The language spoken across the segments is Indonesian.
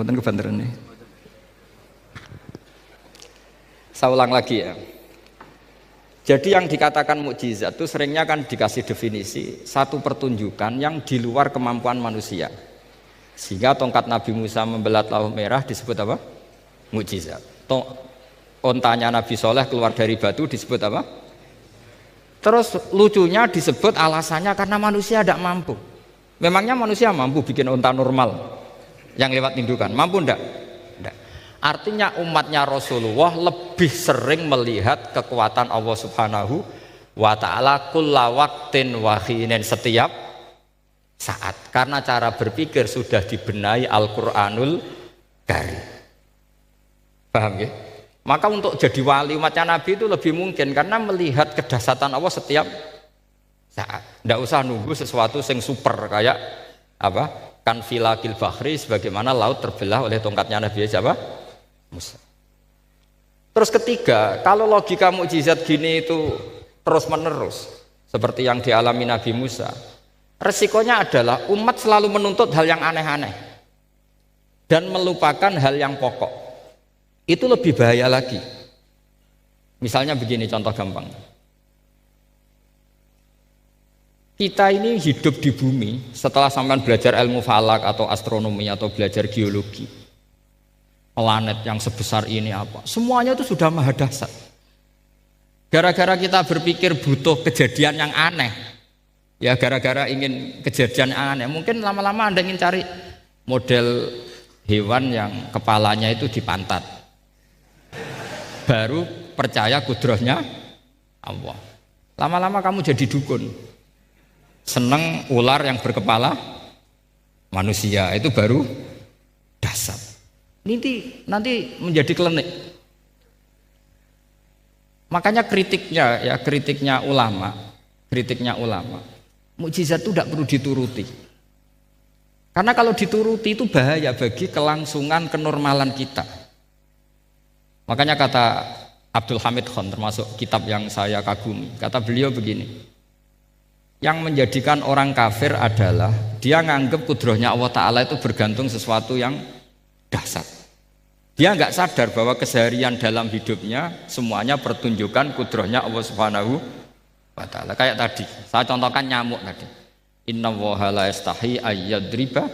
Mboten kebanteran nih. Saya ulang lagi ya. Jadi yang dikatakan mukjizat itu seringnya kan dikasih definisi satu pertunjukan yang di luar kemampuan manusia. Sehingga tongkat Nabi Musa membelah Laut Merah disebut apa? Mukjizat. Ontanya Nabi Soleh keluar dari batu disebut apa? Terus lucunya disebut alasannya karena manusia tidak mampu. Memangnya manusia mampu bikin onta normal yang lewat indukan? Mampu enggak? Enggak. Artinya umatnya Rasulullah lebih sering melihat kekuatan Allah Subhanahu wa ta'ala kulla waqtin wa hinin, setiap saat, karena cara berpikir sudah dibenahi Al-Qur'anul Karim. Paham ya? Maka untuk jadi wali umatnya Nabi itu lebih mungkin karena melihat kedahsyatan Allah setiap saat. Tidak usah nunggu sesuatu yang super kayak apa? Kan filakil bahri, sebagaimana laut terbelah oleh tongkatnya Nabi siapa? Musa. Terus ketiga, kalau logika mukjizat gini itu terus menerus seperti yang dialami Nabi Musa, resikonya adalah umat selalu menuntut hal yang aneh-aneh dan melupakan hal yang pokok. Itu lebih bahaya lagi. Misalnya begini, contoh gampang. Kita ini hidup di bumi setelah sampean belajar ilmu falak atau astronomi atau belajar geologi. Planet yang sebesar ini apa? Semuanya itu sudah maha dahsyat. Gara-gara kita berpikir butuh kejadian yang aneh, ya gara-gara ingin kejadian yang aneh, mungkin lama-lama Anda ingin cari model hewan yang kepalanya itu di pantat, baru percaya kudrahnya Allah. Lama-lama kamu jadi dukun, seneng ular yang berkepala manusia, itu baru dahsyat. Nanti menjadi klinik. Makanya kritiknya ulama, mukjizat itu tidak perlu dituruti. Karena kalau dituruti itu bahaya bagi kelangsungan kenormalan kita. Makanya kata Abdul Hamid Khan, termasuk kitab yang saya kagumi, kata beliau begini, yang menjadikan orang kafir adalah dia nganggep kudrahnya Allah Ta'ala itu bergantung sesuatu yang dahsyat. Dia nggak sadar bahwa keseharian dalam hidupnya semuanya pertunjukan kudrahnya Allah Subhanahu wa ta'ala. Kayak tadi, saya contohkan nyamuk tadi. Inna woha la yastahi ayyadriba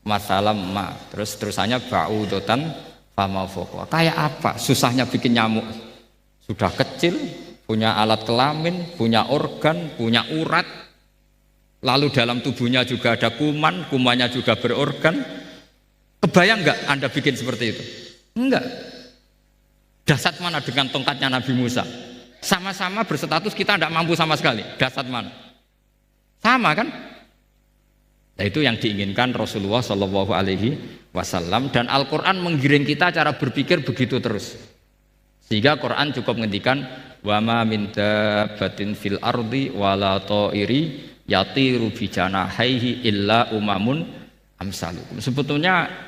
masalam ma. Terusannya ba'udotan fama fokwa. Kayak apa susahnya bikin nyamuk? Sudah kecil, punya alat kelamin, punya organ, punya urat. Lalu dalam tubuhnya juga ada kuman, kumannya juga berorgan. Kebayang nggak Anda bikin seperti itu? Enggak. Dahsyat mana dengan tongkatnya Nabi Musa? Sama-sama berstatus kita tidak mampu sama sekali. Dahsyat mana? Sama kan? Nah, itu yang diinginkan Rasulullah Shallallahu Alaihi Wasallam, dan Al-Quran menggiring kita cara berpikir begitu terus. Sehingga Quran cukup menghentikan wa ma min dabbatin fil ardi wala ta'iri yatiru bi janahaihi illa umamun amsalukum. Sebetulnya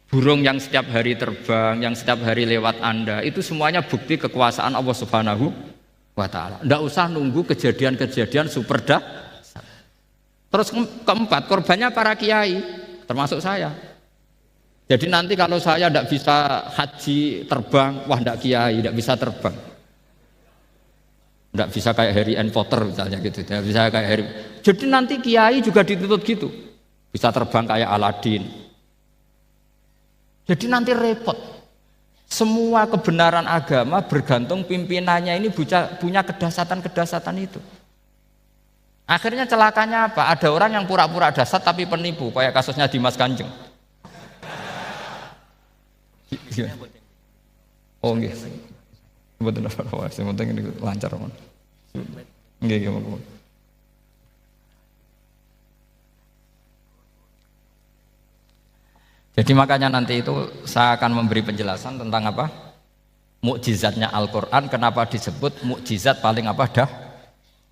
burung yang setiap hari terbang, yang setiap hari lewat Anda, itu semuanya bukti kekuasaan Allah Subhanahu wa ta'ala. Tidak usah nunggu kejadian-kejadian super dahsyat. Terus keempat, korbannya para kiai, termasuk saya. Jadi nanti kalau saya tidak bisa haji terbang, wah tidak kiai, tidak bisa terbang. Tidak bisa kayak Harry and Potter misalnya gitu, tidak bisa kayak Harry. Jadi nanti kiai juga dituntut gitu, bisa terbang kayak Aladin. Jadi nanti repot. Semua kebenaran agama bergantung pimpinannya ini punya kedahsyatan-kedahsyatan itu. Akhirnya celakanya apa? Ada orang yang pura-pura dahsyat tapi penipu, kayak kasusnya Dimas Kanjeng. Oh nggih. Mboten apa-apa, sing penting ini lancar mon. Nggih nggih. Jadi makanya nanti itu saya akan memberi penjelasan tentang apa? Mukjizatnya Al-Quran, kenapa disebut mukjizat paling apa?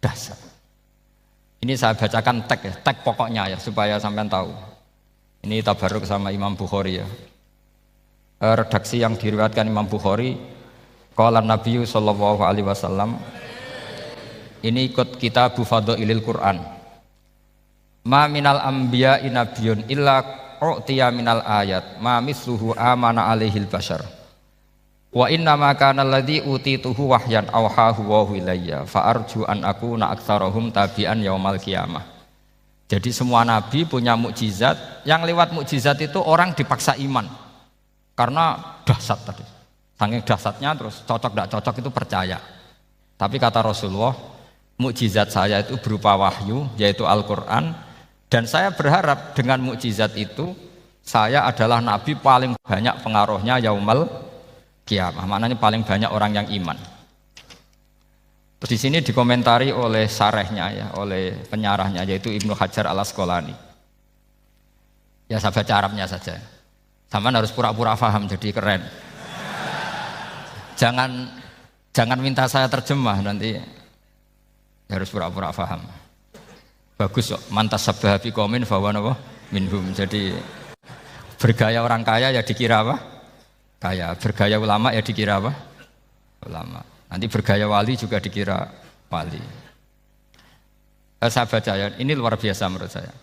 Dahsyat. Ini saya bacakan tag pokoknya ya, supaya sampean tahu. Ini tabaruk sama Imam Bukhari ya. Redaksi yang diriwayatkan Imam Bukhari, qala Nabi sallallahu alaihi wasallam, ini ikut kitab Fadhailil Quran. Ma minal anbiya'i nabiyyun illa u'tiya minal ayat ma misluhu amana alaihil bashar. Wa inna ma kana alladzi utituhu wahyan awhahu wa ilayya fa arju an akuna aktsarahum tabi'an yaumal qiyamah. Jadi semua nabi punya mukjizat, yang lewat mukjizat itu orang dipaksa iman. Karena dahsyat tadi. Saking dahsyatnya terus cocok tidak cocok itu percaya. Tapi kata Rasulullah, mukjizat saya itu berupa wahyu yaitu Al-Qur'an, dan saya berharap dengan mukjizat itu saya adalah nabi paling banyak pengaruhnya yaumal qiyamah. Maknanya paling banyak orang yang iman. Terus di sini dikomentari oleh syarehnya ya, oleh penyarahnya yaitu Ibnu Hajar Al-Asqalani. Ya saya baca Arabnya saja. Saman harus pura-pura paham jadi keren. Jangan minta saya terjemah nanti harus pura-pura paham. Bagus kok, mantas sabah bi qaumin fa huwa minhum. Jadi bergaya orang kaya ya dikira apa? Kaya. Bergaya ulama ya dikira apa? Ulama. Nanti bergaya wali juga dikira wali. Saya baca ya, ini luar biasa menurut saya.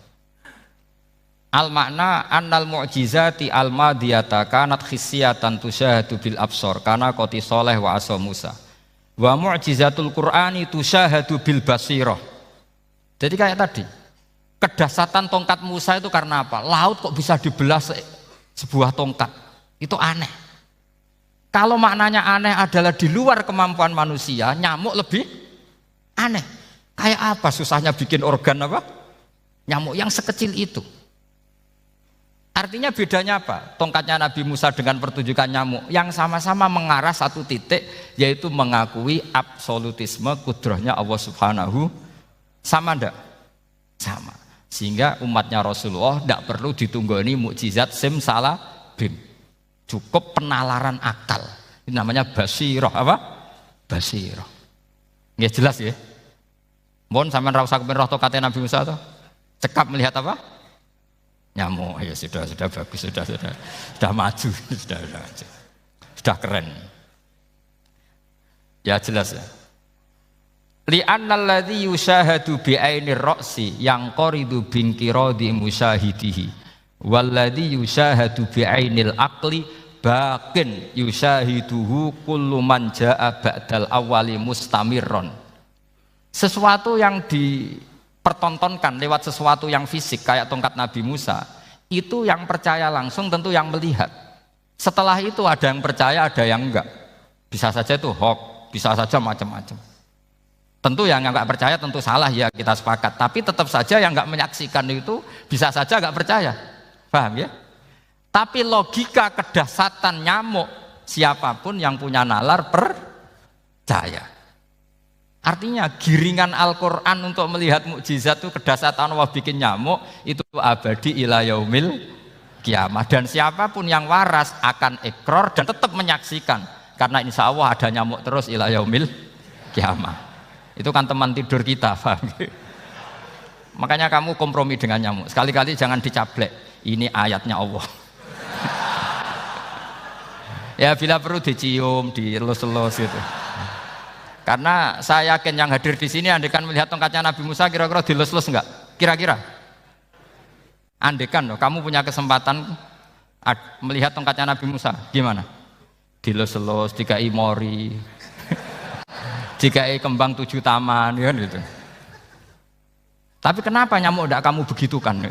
Al makna annal mu'jizati al madiyata kanat khissiyatan tusyahadu bil absor kana qoti soleh wa asa Musa. Wa mu'jizatul Qur'ani tusyahadu bil basirah. Jadi kayak tadi, kedahsyatan tongkat Musa itu karena apa? Laut kok bisa dibelah sebuah tongkat. Itu aneh. Kalau maknanya aneh adalah di luar kemampuan manusia, nyamuk lebih aneh. Kayak apa susahnya bikin organ apa? Nyamuk yang sekecil itu. Artinya bedanya apa? Tongkatnya Nabi Musa dengan pertunjukan nyamuk yang sama-sama mengarah satu titik, yaitu mengakui absolutisme kudrahnya Allah Subhanahu. Sama enggak? Sama. Sehingga umatnya Rasulullah tidak perlu ditunggoni mukjizat simsalabim. Cukup penalaran akal. Ini namanya basirah apa? Basirah. Nggih jelas ya. Mohon sampean ra usah kepen roh tokate Nabi Musa to. Cekap melihat apa? Nyamuk. Ya sudah bagus, sudah maju, sudah keren. Ya jelas ya. Li'annal ladzi yusyahadu bi ainir ra'si yang qaridu binqiradi musyahidihi walladzi yusyahadu bi ainil aqli baqin yusyahiduhu kullu man jaa ba'dal awwali mustamirron. Sesuatu yang dipertontonkan lewat sesuatu yang fisik kayak tongkat Nabi Musa, itu yang percaya langsung tentu yang melihat. Setelah itu ada yang percaya, ada yang enggak. Bisa saja itu hoax, bisa saja macam-macam. Tentu yang enggak percaya tentu salah ya, kita sepakat. Tapi tetap saja yang enggak menyaksikan itu bisa saja enggak percaya. Paham ya? Tapi logika kedahsyatan nyamuk, siapapun yang punya nalar percaya. Artinya giringan Al-Quran untuk melihat mukjizat itu kedahsyatan Allah bikin nyamuk itu abadi ila yaumil kiamah. Dan siapapun yang waras akan ikrar dan tetap menyaksikan. Karena insya Allah ada nyamuk terus ila yaumil kiamah. Itu kan teman tidur kita, paham? Makanya kamu kompromi dengan nyamuk. Sekali-kali jangan dicaplek. Ini ayatnya Allah. Ya bila perlu dicium, dielus-elus gitu. Karena saya yakin yang hadir di sini andekan melihat tongkatnya Nabi Musa kira-kira dilus-elus enggak? Kira-kira? Andekan loh, kamu punya kesempatan melihat tongkatnya Nabi Musa, gimana? Dilus-elus, dikai mori, dikai kembang 7 taman, ya gitu. Tapi kenapa nyamuk enggak kamu begitukan?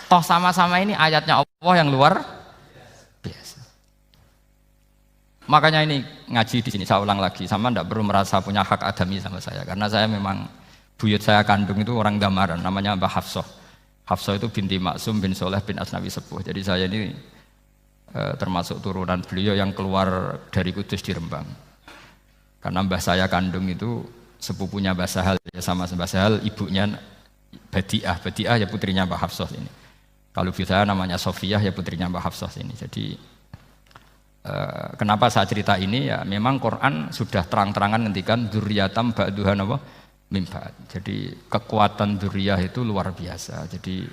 Toh sama-sama ini ayatnya Allah yang luar biasa. Makanya ini ngaji di sini saya ulang lagi, sama ndak perlu merasa punya hak adami sama saya, karena saya memang buyut saya kandung itu orang Damaran, namanya Mbah Hafsah. Hafsah itu binti Maksum bin Soleh bin Asnawi Sepuh. Jadi saya ini termasuk turunan beliau yang keluar dari Kudus di Rembang. Karena mbah saya kandung itu sepupunya Mbah Sahal, ya sama Mbah Sahal, ibunya Badiah ya putrinya Mbah Hafsah ini. Kalau ibu saya namanya Sofiyah ya putrinya Mbah Hafsah ini. Jadi kenapa saya cerita ini ya memang Quran sudah terang-terangan ngendikan dzurriyatam ba'duha apa mimba. Jadi kekuatan dzurriyah itu luar biasa. Jadi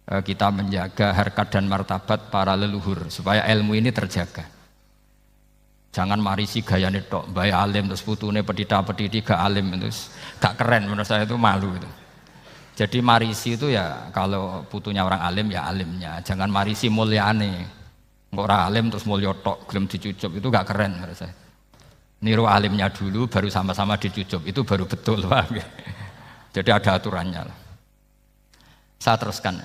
kita menjaga harkat dan martabat para leluhur supaya ilmu ini terjaga. Jangan marisi gayane tok, bae alim terus putune pedita-pediti gak alim terus gak keren, menurut saya itu malu itu. Jadi marisi itu ya kalau putunya orang alim ya alimnya, jangan marisi mulyane. Orang alim terus mulya tok gelem dicucup itu gak keren menurut saya. Niru alimnya dulu baru sama-sama dicucup itu baru betul, paham ya? Jadi ada aturannya lah. Saya teruskan.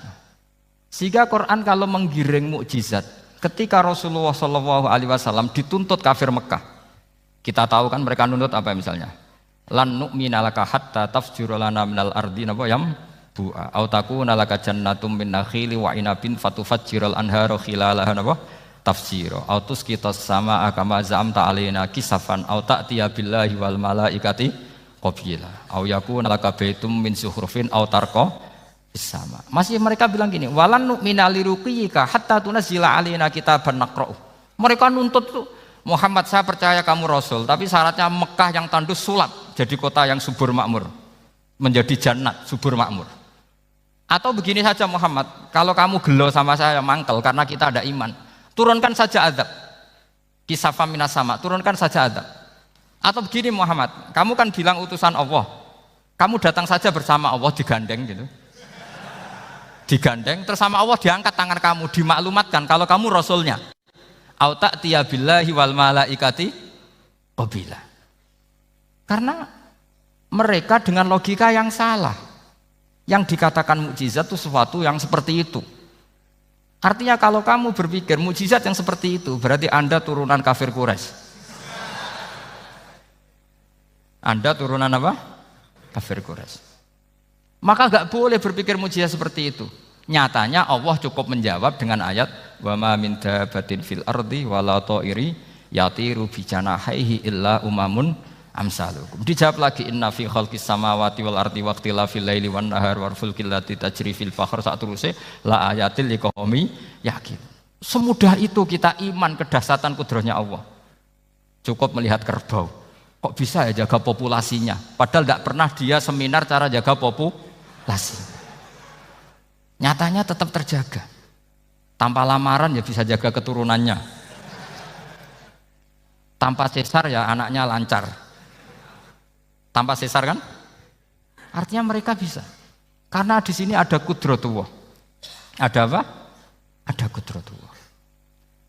Sehingga Quran kalau menggiring mukjizat, ketika Rasulullah SAW dituntut kafir Mekah, kita tahu kan mereka nuntut apa misalnya? Lan nu'mina laka hatta tafjura lana minal ardi napa yam bu'a au takuna laka jannatum min nakhili wa inabin fatufajjiral anhara khilalaha napa tafsira au tusqitas samaa kama za'amta alaina kisafan au ta'tiya billahi wal malaikati qabila au yakuna laka baitum min zuhrufin au tarqa sama. Masih mereka bilang gini, walan nu'mina liruqiyika hatta tunzila alaina kitaban naqra'u. Mereka nuntut tuh, Muhammad saya percaya kamu Rasul, tapi syaratnya Mekah yang tandus sulap, jadi kota yang subur makmur, menjadi jannat subur makmur. Atau begini saja Muhammad, kalau kamu gelo sama saya mangkel karena kita ada iman, turunkan saja azab, kisafam minas sama, turunkan saja azab. Atau begini Muhammad, kamu kan bilang utusan Allah, kamu datang saja bersama Allah digandeng gitu. Digandeng terus sama Allah diangkat tangan kamu, dimaklumatkan kalau kamu rasulnya. Au ta'tiya billahi wal malaikati qabila. Karena mereka dengan logika yang salah. Yang dikatakan mukjizat itu sesuatu yang seperti itu. Artinya kalau kamu berpikir mukjizat yang seperti itu, berarti Anda turunan kafir Quraisy. Anda turunan apa? Kafir Quraisy. Maka gak boleh berpikir mukjizat seperti itu. Nyatanya Allah cukup menjawab dengan ayat wa ma min dabatin fil ardi wala ta'iri yatiru bi janahihi illa umamun amsalukum. Dijawab lagi inna fi khalqis samawati wal ardi waqtilafil laili wan nahar wal fulkil lati tajri fil bahr saturuse la ayatil liqaumi yakin. Semudah itu kita iman kedahsyatan kudrahnya Allah. Cukup melihat kerbau. Kok bisa ya jaga populasinya? Padahal tidak pernah dia seminar cara jaga populasi. Nyatanya tetap terjaga. Tanpa lamaran ya bisa jaga keturunannya. Tanpa sesar ya anaknya lancar. Tanpa sesar kan? Artinya mereka bisa. Karena di sini ada kudratullah. Ada apa? Ada kudratullah.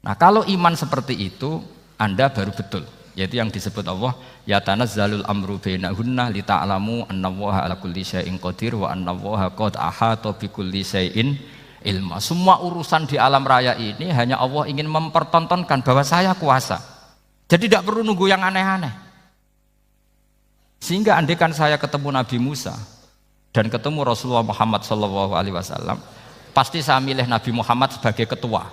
Nah, kalau iman seperti itu, Anda baru betul. Yaitu yang disebut Allah ya tanazzalul amru bainahunna lita'lamu annallaha ala kulli syai'in qadir wa annallaha qad ahata bi kulli syai'in ilma. Semua urusan di alam raya ini hanya Allah ingin mempertontonkan bahwa saya kuasa. Jadi tidak perlu nunggu yang aneh-aneh. Sehingga andaikan saya ketemu Nabi Musa dan ketemu Rasulullah Muhammad SAW, pasti saya milih Nabi Muhammad sebagai ketua.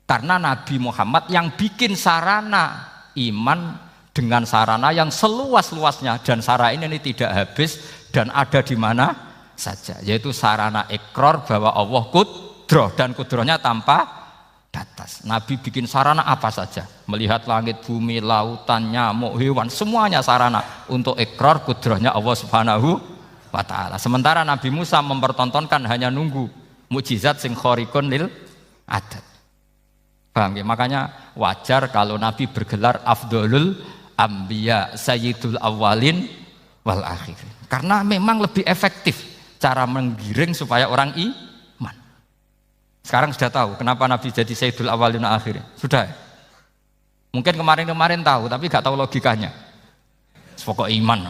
Karena Nabi Muhammad yang bikin sarana iman dengan sarana yang seluas-luasnya, dan sarana ini tidak habis dan ada di mana saja, yaitu sarana ikrar bahwa Allah kudroh dan kudrohnya tanpa batas. Nabi bikin sarana apa saja, melihat langit, bumi, lautan, nyamuk, hewan, semuanya sarana untuk ikrar kudrohnya Allah Subhanahu wa ta'ala. Sementara Nabi Musa mempertontonkan hanya nunggu mukjizat sing khariqun lil adat. Paham ya? Makanya wajar kalau Nabi bergelar Afdolul Ambiya Sayyidul Awwalin wal Akhirin. Karena memang lebih efektif cara menggiring supaya orang iman. Sekarang sudah tahu kenapa Nabi jadi Sayyidul Awwalin wal Akhirin? Sudah. Mungkin kemarin-kemarin tahu tapi gak tahu logikanya. Pokok iman.